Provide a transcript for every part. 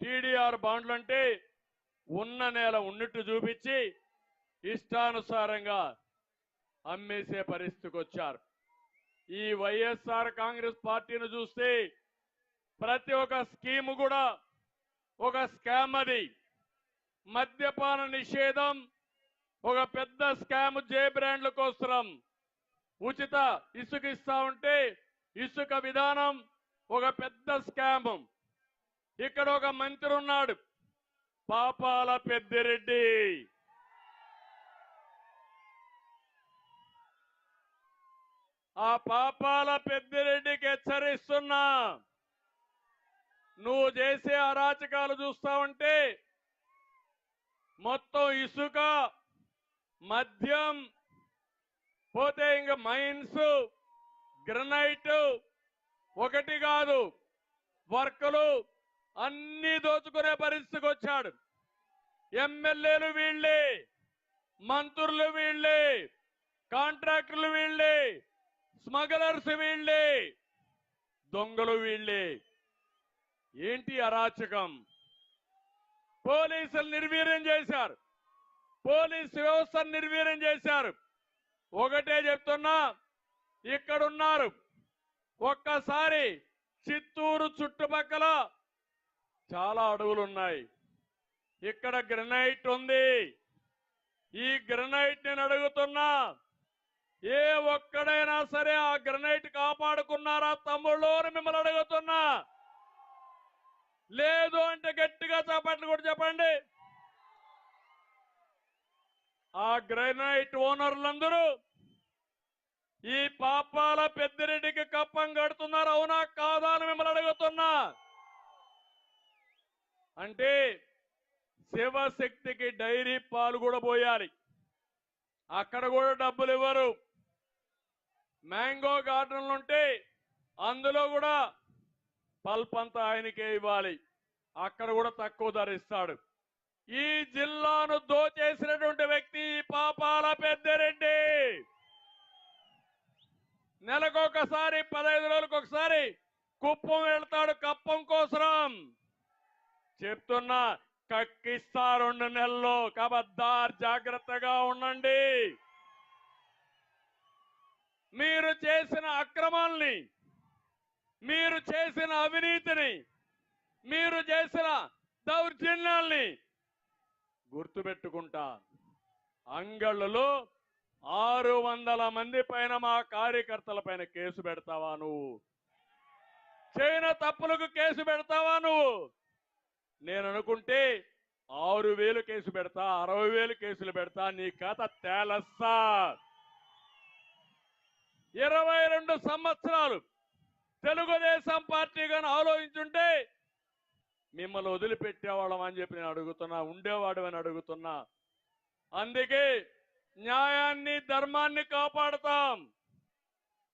TDR బాండ్లు అంటే ఉన్న నేల ఉన్నట్టు చూపించి ఇష్టానుసారంగా అమ్మేసే పరిస్థితికి వచ్చారు. ఈ వైఎస్ఆర్ కాంగ్రెస్ పార్టీని చూస్తే ప్రతి ఒక్క స్కీమ్ కూడా ఒక స్కామ్. అది మద్యపాన నిషేధం ఒక పెద్ద స్కామ్. జే బ్రాండ్ల కోసం ఉచిత ఇసుక ఇస్తా ఉంటే ఇసుక విధానం ఒక పెద్ద స్కామ్. ఇక్కడ ఒక మంత్రి ఉన్నాడు, పాపాల పెద్దిరెడ్డి. ఆ పాపాల పెద్దిరెడ్డికి హెచ్చరిస్తున్నా, నువ్వు చేసే అరాచకాలు చూస్తా ఉంటే మొత్తం ఇసుక, మద్యం, పోతే ఇంకా మైన్స్, గ్రనైట్ ఒకటి కాదు వర్కులు అన్ని దోచుకునే పరిస్థితికి వచ్చాడు. ఎమ్మెల్యేలు వీళ్ళే, మంత్రులు వీళ్ళే, కాంట్రాక్టర్లు వీళ్ళే, స్మగ్లర్స్ వీళ్ళే, దొంగలు వీళ్ళే. ఏంటి అరాచకం? పోలీసులు నిర్వీర్యం చేశారు, పోలీసు వ్యవస్థను నిర్వీర్యం చేశారు. ఒకటే చెప్తున్నా, ఇక్కడున్నారు. ఒక్కసారి చిత్తూరు చుట్టుపక్కల చాలా అడవులు ఉన్నాయి. ఇక్కడ గ్రనైట్ ఉంది. ఈ గ్రనైట్ నేను అడుగుతున్నా, ఏ ఒక్కడైనా సరే ఆ గ్రనైట్ కాపాడుకున్నారా తమ్ముళ్ళు అని మిమ్మల్ని అడుగుతున్నా. లేదు అంటే గట్టిగా చప్పట్లు కూడా చెప్పండి. ఆ గ్రనైట్ ఓనర్లందరూ ఈ పాపాల పెద్దిరెడ్డికి కప్పం కడుతున్నారు, అవునా కాదా అని మిమ్మల్ని అడుగుతున్నా. అంటే శివశక్తికి డైరీ పాలు కూడా పోయాలి, అక్కడ కూడా డబ్బులు ఇవ్వరు. మ్యాంగో గార్డెన్లు ఉంటే అందులో కూడా పల్ప్ అంతా ఆయనకే ఇవ్వాలి, అక్కడ కూడా తక్కువ ధర ఇస్తాడు. ఈ జిల్లాను దోచేసినటువంటి వ్యక్తి పాపాల పెద్దిరెడ్డి. నెలకొకసారి 15 రోజులకు ఒకసారి కుప్పం వెళ్తాడు కప్పం కోసం. చెప్తున్నా, కక్కిస్తా 2 నెలల్లో, కబద్దార్ జాగ్రత్తగా ఉండండి. మీరు చేసిన అక్రమాల్ని, మీరు చేసిన అవినీతిని, మీరు చేసిన దౌర్జన్యాల్ని గుర్తుపెట్టుకుంటా. అంగళ్ళలో 600 మంది పైన మా కార్యకర్తల పైన కేసు పెడతావా నువ్వు? చేయన తప్పులకు కేసు పెడతావా నువ్వు? నేను అనుకుంటే 6000 కేసు పెడతా, 60,000 కేసులు పెడతా, నీ కథ తేలస్తా. 22 సంవత్సరాలు తెలుగుదేశం పార్టీ గాని ఆలోచించుంటే మిమ్మల్ని వదిలిపెట్టేవాళ్ళం అని చెప్పి నేను అడుగుతున్నా, ఉండేవాడు అని అడుగుతున్నా. అందుకే న్యాయాన్ని, ధర్మాన్ని కాపాడుతాం.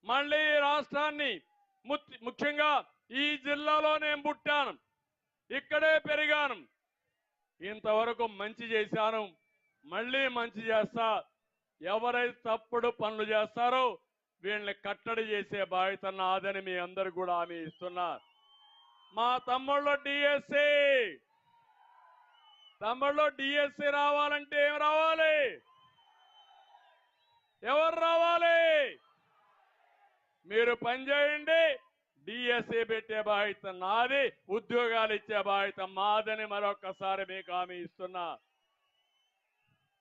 మళ్ళీ రాష్ట్రాన్ని, ముఖ్యంగా ఈ జిల్లాలో నేను పుట్టాను, ఇక్కడే పెరిగాను, ఇంతవరకు మంచి చేశాను, మళ్ళీ మంచి చేస్తా. ఎవరైతే తప్పుడు పనులు చేస్తారో వీళ్ళని కట్టడి చేసే బాధ్యత నాదని మీ అందరు కూడా హామీ ఇస్తున్నా. మా తమ్ముళ్ళు డిఎస్సి రావాలంటే ఏం రావాలి? ఎవరు రావాలి? మీరు పనిచేయండి, డిఎస్సి పెట్టే బాధ్యత నాది, ఉద్యోగాలు ఇచ్చే బాధ్యత మాదని మరొకసారి మీకు హామీ ఇస్తున్నా.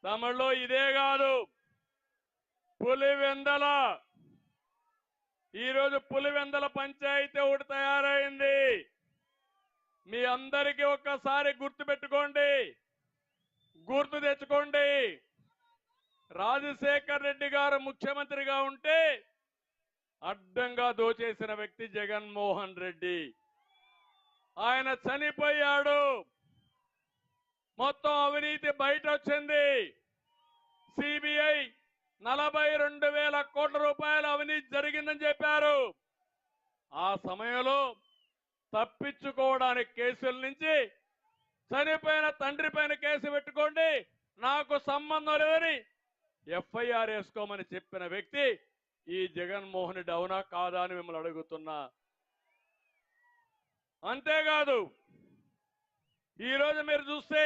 తమిళలో ఇదే కాదు, పులివెందల, ఈరోజు పులివెందల పంచాయతీ ఒకటి తయారైంది. మీ అందరికీ ఒక్కసారి గుర్తుపెట్టుకోండి, గుర్తు తెచ్చుకోండి. రాజశేఖర్ రెడ్డి గారు ముఖ్యమంత్రిగా ఉంటే అడ్డంగా దోచేసిన వ్యక్తి జగన్మోహన్ రెడ్డి. ఆయన చనిపోయాడు, మొత్తం అవినీతి బయట వచ్చింది. సిబిఐ 42,000 కోట్ల రూపాయల అవినీతి జరిగిందని చెప్పారు. ఆ సమయంలో తప్పించుకోవడానికి కేసుల నుంచి చనిపోయిన తండ్రి పైన కేసు పెట్టుకోండి, నాకు సంబంధం లేదని ఎఫ్ఐఆర్ వేసుకోమని చెప్పిన వ్యక్తి ఈ జగన్మోహన్ రెడ్డి, అవునా కాదా అని మిమ్మల్ని అడుగుతున్నా. అంతేకాదు, ఈ రోజు మీరు చూస్తే